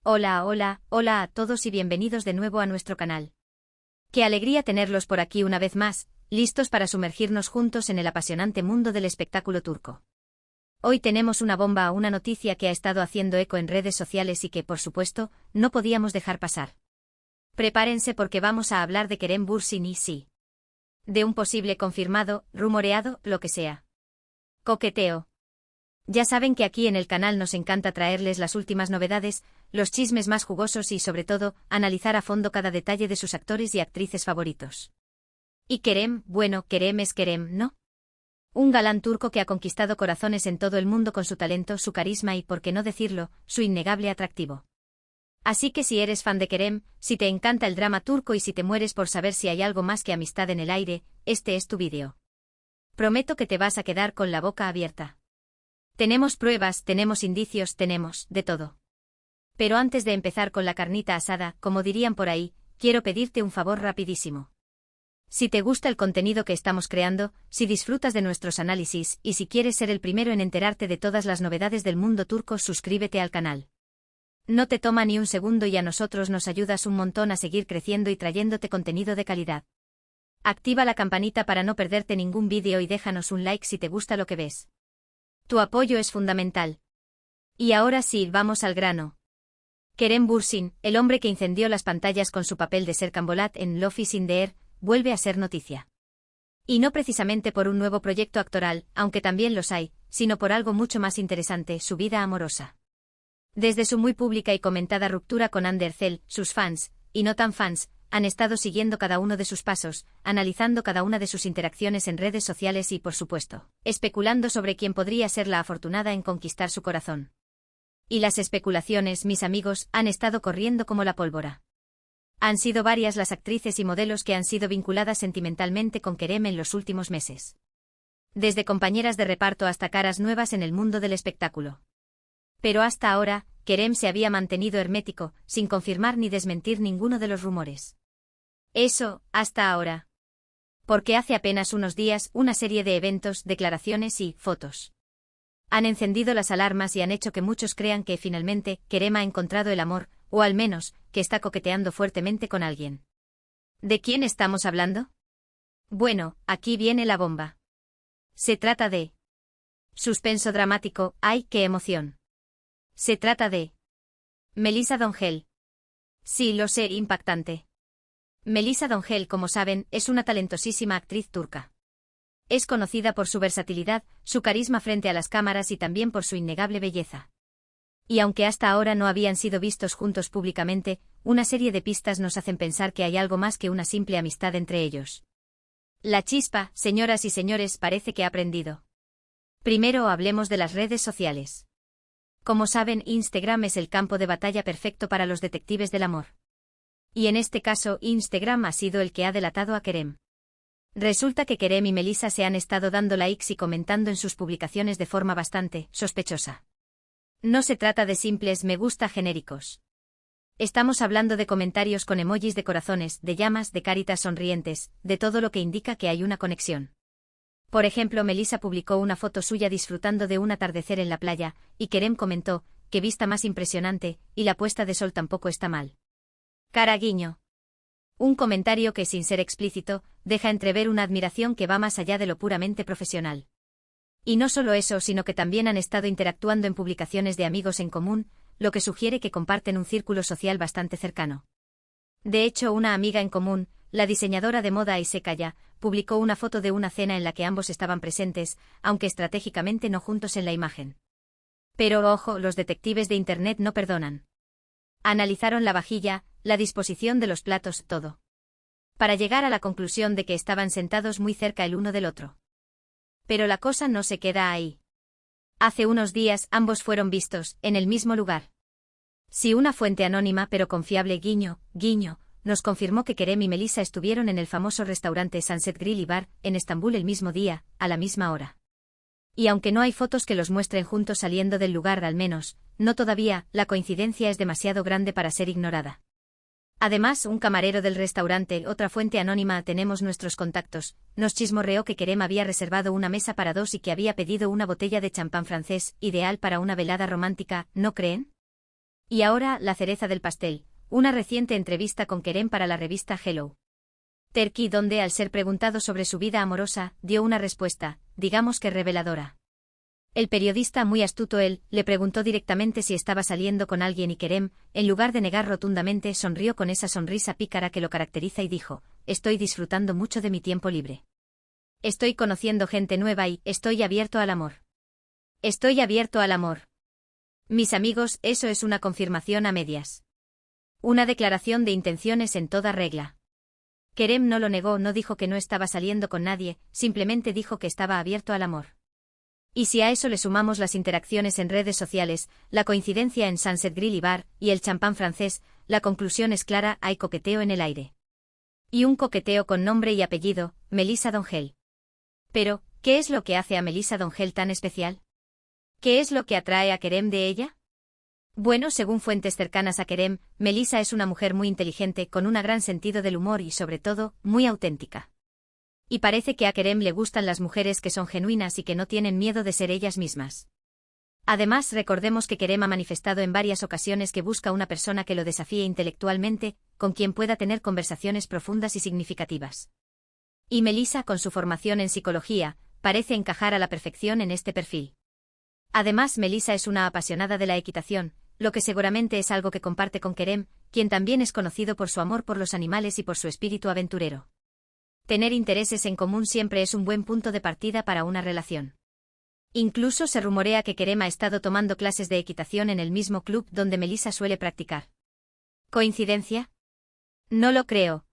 Hola, hola, hola a todos y bienvenidos de nuevo a nuestro canal. Qué alegría tenerlos por aquí una vez más, listos para sumergirnos juntos en el apasionante mundo del espectáculo turco. Hoy tenemos una bomba, una noticia que ha estado haciendo eco en redes sociales y que, por supuesto, no podíamos dejar pasar. Prepárense porque vamos a hablar de Kerem Bürsin y sí. De un posible confirmado, rumoreado, lo que sea. Coqueteo. Ya saben que aquí en el canal nos encanta traerles las últimas novedades, los chismes más jugosos y, sobre todo, analizar a fondo cada detalle de sus actores y actrices favoritos. Y Kerem, bueno, Kerem es Kerem, ¿no? Un galán turco que ha conquistado corazones en todo el mundo con su talento, su carisma y, por qué no decirlo, su innegable atractivo. Así que si eres fan de Kerem, si te encanta el drama turco y si te mueres por saber si hay algo más que amistad en el aire, este es tu vídeo. Prometo que te vas a quedar con la boca abierta. Tenemos pruebas, tenemos indicios, tenemos de todo. Pero antes de empezar con la carnita asada, como dirían por ahí, quiero pedirte un favor rapidísimo. Si te gusta el contenido que estamos creando, si disfrutas de nuestros análisis y si quieres ser el primero en enterarte de todas las novedades del mundo turco, suscríbete al canal. No te toma ni un segundo y a nosotros nos ayudas un montón a seguir creciendo y trayéndote contenido de calidad. Activa la campanita para no perderte ningún vídeo y déjanos un like si te gusta lo que ves. Tu apoyo es fundamental. Y ahora sí, vamos al grano. Kerem Bürsin, el hombre que incendió las pantallas con su papel de Serkan Bolat en Love is in the Air, vuelve a ser noticia. Y no precisamente por un nuevo proyecto actoral, aunque también los hay, sino por algo mucho más interesante, su vida amorosa. Desde su muy pública y comentada ruptura con Hande Erçel, sus fans, y no tan fans, han estado siguiendo cada uno de sus pasos, analizando cada una de sus interacciones en redes sociales y, por supuesto, especulando sobre quién podría ser la afortunada en conquistar su corazón. Y las especulaciones, mis amigos, han estado corriendo como la pólvora. Han sido varias las actrices y modelos que han sido vinculadas sentimentalmente con Kerem en los últimos meses. Desde compañeras de reparto hasta caras nuevas en el mundo del espectáculo. Pero hasta ahora, Kerem se había mantenido hermético, sin confirmar ni desmentir ninguno de los rumores. Eso, hasta ahora. Porque hace apenas unos días, una serie de eventos, declaraciones y fotos han encendido las alarmas y han hecho que muchos crean que finalmente Kerem ha encontrado el amor, o al menos, que está coqueteando fuertemente con alguien. ¿De quién estamos hablando? Bueno, aquí viene la bomba. Se trata de suspenso dramático, ¡ay, qué emoción! Se trata de Melisa Dongel. Sí, lo sé, impactante. Melisa Dongel, como saben, es una talentosísima actriz turca. Es conocida por su versatilidad, su carisma frente a las cámaras y también por su innegable belleza. Y aunque hasta ahora no habían sido vistos juntos públicamente, una serie de pistas nos hacen pensar que hay algo más que una simple amistad entre ellos. La chispa, señoras y señores, parece que ha prendido. Primero hablemos de las redes sociales. Como saben, Instagram es el campo de batalla perfecto para los detectives del amor. Y en este caso, Instagram ha sido el que ha delatado a Kerem. Resulta que Kerem y Melisa se han estado dando likes y comentando en sus publicaciones de forma bastante sospechosa. No se trata de simples me gusta genéricos. Estamos hablando de comentarios con emojis de corazones, de llamas, de caritas sonrientes, de todo lo que indica que hay una conexión. Por ejemplo, Melisa publicó una foto suya disfrutando de un atardecer en la playa, y Kerem comentó, qué vista más impresionante, y la puesta de sol tampoco está mal. Cara guiño. Un comentario que, sin ser explícito, deja entrever una admiración que va más allá de lo puramente profesional. Y no solo eso, sino que también han estado interactuando en publicaciones de amigos en común, lo que sugiere que comparten un círculo social bastante cercano. De hecho, una amiga en común, la diseñadora de moda Ayse Kaya, publicó una foto de una cena en la que ambos estaban presentes, aunque estratégicamente no juntos en la imagen. Pero ojo, los detectives de Internet no perdonan. Analizaron la vajilla, la disposición de los platos, todo. Para llegar a la conclusión de que estaban sentados muy cerca el uno del otro. Pero la cosa no se queda ahí. Hace unos días ambos fueron vistos, en el mismo lugar. Si una fuente anónima pero confiable guiño, guiño, nos confirmó que Kerem y Melisa estuvieron en el famoso restaurante Sunset Grill y Bar, en Estambul el mismo día, a la misma hora. Y aunque no hay fotos que los muestren juntos saliendo del lugar, al menos, no todavía, la coincidencia es demasiado grande para ser ignorada. Además, un camarero del restaurante, otra fuente anónima, tenemos nuestros contactos, nos chismorreó que Kerem había reservado una mesa para dos y que había pedido una botella de champán francés, ideal para una velada romántica, ¿no creen? Y ahora, la cereza del pastel, una reciente entrevista con Kerem para la revista Hello Turkey, donde, al ser preguntado sobre su vida amorosa, dio una respuesta, digamos que reveladora. El periodista, muy astuto él, le preguntó directamente si estaba saliendo con alguien y Kerem, en lugar de negar rotundamente, sonrió con esa sonrisa pícara que lo caracteriza y dijo, estoy disfrutando mucho de mi tiempo libre. Estoy conociendo gente nueva y estoy abierto al amor. Estoy abierto al amor. Mis amigos, eso es una confirmación a medias. Una declaración de intenciones en toda regla. Kerem no lo negó, no dijo que no estaba saliendo con nadie, simplemente dijo que estaba abierto al amor. Y si a eso le sumamos las interacciones en redes sociales, la coincidencia en Sunset Grill y Bar, y el champán francés, la conclusión es clara, hay coqueteo en el aire. Y un coqueteo con nombre y apellido, Melissa D'Angel. Pero, ¿qué es lo que hace a Melissa D'Angel tan especial? ¿Qué es lo que atrae a Kerem de ella? Bueno, según fuentes cercanas a Kerem, Melissa es una mujer muy inteligente, con un gran sentido del humor y, sobre todo, muy auténtica. Y parece que a Kerem le gustan las mujeres que son genuinas y que no tienen miedo de ser ellas mismas. Además, recordemos que Kerem ha manifestado en varias ocasiones que busca una persona que lo desafíe intelectualmente, con quien pueda tener conversaciones profundas y significativas. Y Melissa, con su formación en psicología, parece encajar a la perfección en este perfil. Además, Melissa es una apasionada de la equitación, lo que seguramente es algo que comparte con Kerem, quien también es conocido por su amor por los animales y por su espíritu aventurero. Tener intereses en común siempre es un buen punto de partida para una relación. Incluso se rumorea que Kerem ha estado tomando clases de equitación en el mismo club donde Melissa suele practicar. ¿Coincidencia? No lo creo.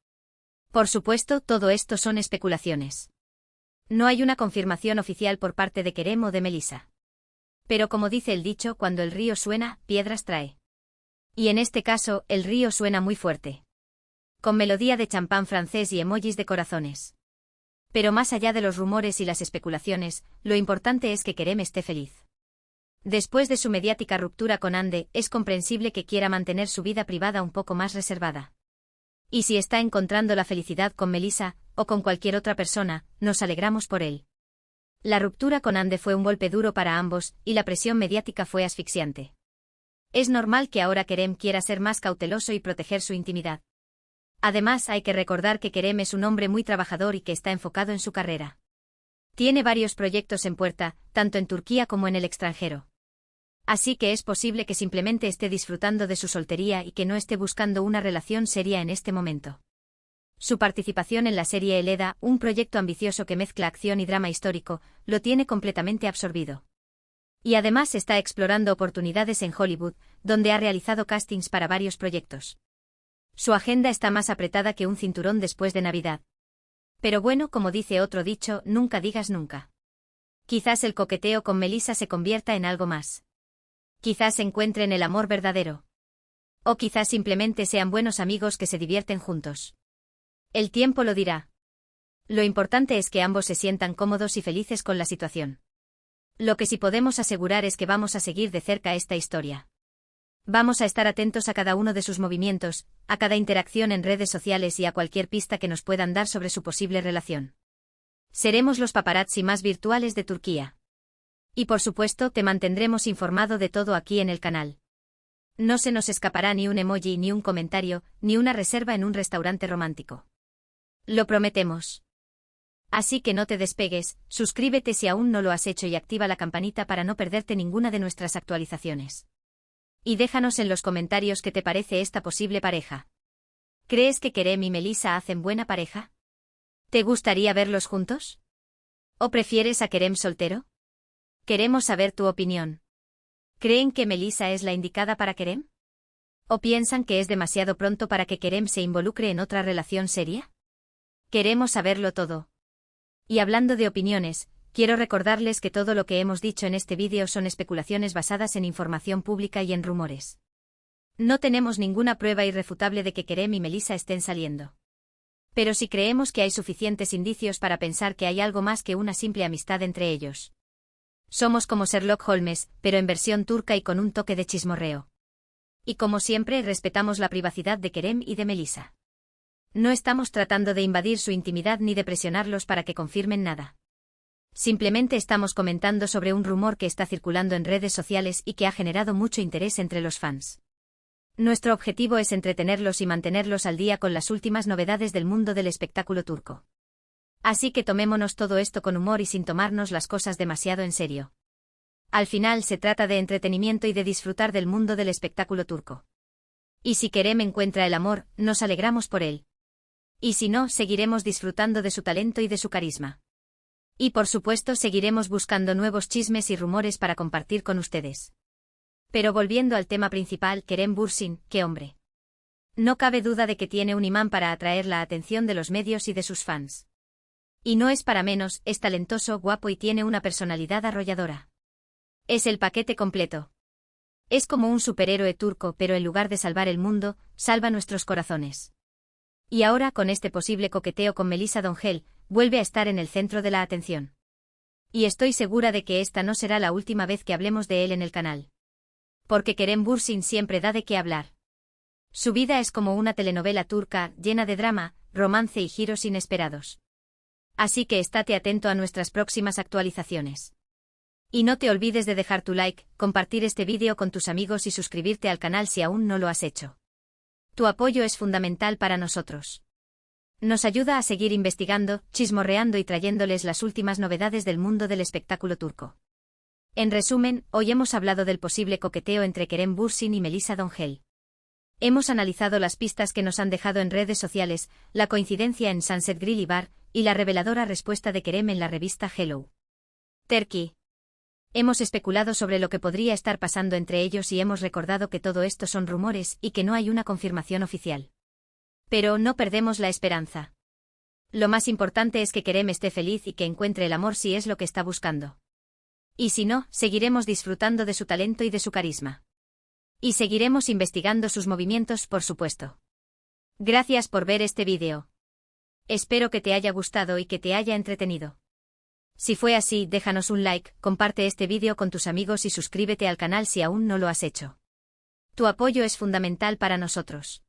Por supuesto, todo esto son especulaciones. No hay una confirmación oficial por parte de Kerem o de Melissa. Pero como dice el dicho, cuando el río suena, piedras trae. Y en este caso, el río suena muy fuerte. Con melodía de champán francés y emojis de corazones. Pero más allá de los rumores y las especulaciones, lo importante es que Kerem esté feliz. Después de su mediática ruptura con Ande, es comprensible que quiera mantener su vida privada un poco más reservada. Y si está encontrando la felicidad con Melissa, o con cualquier otra persona, nos alegramos por él. La ruptura con Ande fue un golpe duro para ambos, y la presión mediática fue asfixiante. Es normal que ahora Kerem quiera ser más cauteloso y proteger su intimidad. Además, hay que recordar que Kerem es un hombre muy trabajador y que está enfocado en su carrera. Tiene varios proyectos en puerta, tanto en Turquía como en el extranjero. Así que es posible que simplemente esté disfrutando de su soltería y que no esté buscando una relación seria en este momento. Su participación en la serie Eleda, un proyecto ambicioso que mezcla acción y drama histórico, lo tiene completamente absorbido. Y además está explorando oportunidades en Hollywood, donde ha realizado castings para varios proyectos. Su agenda está más apretada que un cinturón después de Navidad. Pero bueno, como dice otro dicho, nunca digas nunca. Quizás el coqueteo con Melissa se convierta en algo más. Quizás encuentren el amor verdadero. O quizás simplemente sean buenos amigos que se divierten juntos. El tiempo lo dirá. Lo importante es que ambos se sientan cómodos y felices con la situación. Lo que sí podemos asegurar es que vamos a seguir de cerca esta historia. Vamos a estar atentos a cada uno de sus movimientos, a cada interacción en redes sociales y a cualquier pista que nos puedan dar sobre su posible relación. Seremos los paparazzi más virtuales de Turquía. Y por supuesto, te mantendremos informado de todo aquí en el canal. No se nos escapará ni un emoji, ni un comentario, ni una reserva en un restaurante romántico. Lo prometemos. Así que no te despegues, suscríbete si aún no lo has hecho y activa la campanita para no perderte ninguna de nuestras actualizaciones. Y déjanos en los comentarios qué te parece esta posible pareja. ¿Crees que Kerem y Melissa hacen buena pareja? ¿Te gustaría verlos juntos? ¿O prefieres a Kerem soltero? Queremos saber tu opinión. ¿Creen que Melissa es la indicada para Kerem? ¿O piensan que es demasiado pronto para que Kerem se involucre en otra relación seria? Queremos saberlo todo. Y hablando de opiniones, quiero recordarles que todo lo que hemos dicho en este vídeo son especulaciones basadas en información pública y en rumores. No tenemos ninguna prueba irrefutable de que Kerem y Melissa estén saliendo. Pero sí creemos que hay suficientes indicios para pensar que hay algo más que una simple amistad entre ellos. Somos como Sherlock Holmes, pero en versión turca y con un toque de chismorreo. Y como siempre, respetamos la privacidad de Kerem y de Melissa. No estamos tratando de invadir su intimidad ni de presionarlos para que confirmen nada. Simplemente estamos comentando sobre un rumor que está circulando en redes sociales y que ha generado mucho interés entre los fans. Nuestro objetivo es entretenerlos y mantenerlos al día con las últimas novedades del mundo del espectáculo turco. Así que tomémonos todo esto con humor y sin tomarnos las cosas demasiado en serio. Al final se trata de entretenimiento y de disfrutar del mundo del espectáculo turco. Y si Kerem encuentra el amor, nos alegramos por él. Y si no, seguiremos disfrutando de su talento y de su carisma. Y por supuesto seguiremos buscando nuevos chismes y rumores para compartir con ustedes. Pero volviendo al tema principal, Kerem Bürsin, qué hombre. No cabe duda de que tiene un imán para atraer la atención de los medios y de sus fans. Y no es para menos, es talentoso, guapo y tiene una personalidad arrolladora. Es el paquete completo. Es como un superhéroe turco, pero en lugar de salvar el mundo, salva nuestros corazones. Y ahora, con este posible coqueteo con Melisa Dongel, vuelve a estar en el centro de la atención. Y estoy segura de que esta no será la última vez que hablemos de él en el canal. Porque Kerem Bürsin siempre da de qué hablar. Su vida es como una telenovela turca, llena de drama, romance y giros inesperados. Así que estate atento a nuestras próximas actualizaciones. Y no te olvides de dejar tu like, compartir este vídeo con tus amigos y suscribirte al canal si aún no lo has hecho. Tu apoyo es fundamental para nosotros. Nos ayuda a seguir investigando, chismorreando y trayéndoles las últimas novedades del mundo del espectáculo turco. En resumen, hoy hemos hablado del posible coqueteo entre Kerem Bürsin y Melisa Dongel. Hemos analizado las pistas que nos han dejado en redes sociales, la coincidencia en Sunset Grill y Bar, y la reveladora respuesta de Kerem en la revista Hello Turkey. Hemos especulado sobre lo que podría estar pasando entre ellos y hemos recordado que todo esto son rumores y que no hay una confirmación oficial. Pero no perdemos la esperanza. Lo más importante es que Kerem esté feliz y que encuentre el amor si es lo que está buscando. Y si no, seguiremos disfrutando de su talento y de su carisma. Y seguiremos investigando sus movimientos, por supuesto. Gracias por ver este vídeo. Espero que te haya gustado y que te haya entretenido. Si fue así, déjanos un like, comparte este vídeo con tus amigos y suscríbete al canal si aún no lo has hecho. Tu apoyo es fundamental para nosotros.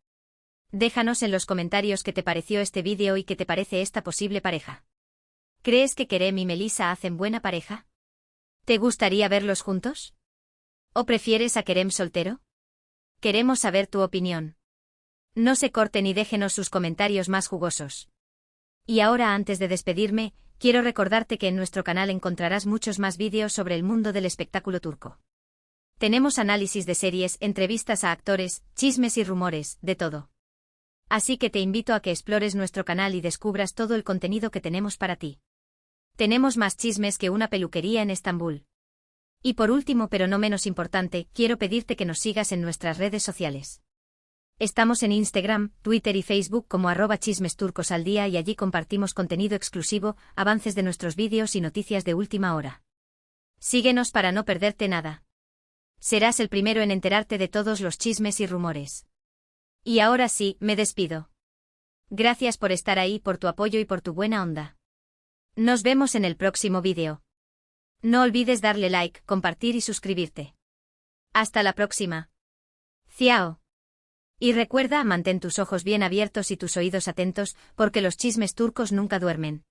Déjanos en los comentarios qué te pareció este vídeo y qué te parece esta posible pareja. ¿Crees que Kerem y Melisa hacen buena pareja? ¿Te gustaría verlos juntos? ¿O prefieres a Kerem soltero? Queremos saber tu opinión. No se corten y déjenos sus comentarios más jugosos. Y ahora, antes de despedirme, quiero recordarte que en nuestro canal encontrarás muchos más vídeos sobre el mundo del espectáculo turco. Tenemos análisis de series, entrevistas a actores, chismes y rumores, de todo. Así que te invito a que explores nuestro canal y descubras todo el contenido que tenemos para ti. Tenemos más chismes que una peluquería en Estambul. Y por último, pero no menos importante, quiero pedirte que nos sigas en nuestras redes sociales. Estamos en Instagram, Twitter y Facebook como @chismesturcosaldia y allí compartimos contenido exclusivo, avances de nuestros vídeos y noticias de última hora. Síguenos para no perderte nada. Serás el primero en enterarte de todos los chismes y rumores. Y ahora sí, me despido. Gracias por estar ahí, por tu apoyo y por tu buena onda. Nos vemos en el próximo vídeo. No olvides darle like, compartir y suscribirte. Hasta la próxima. Ciao. Y recuerda, mantén tus ojos bien abiertos y tus oídos atentos, porque los chismes turcos nunca duermen.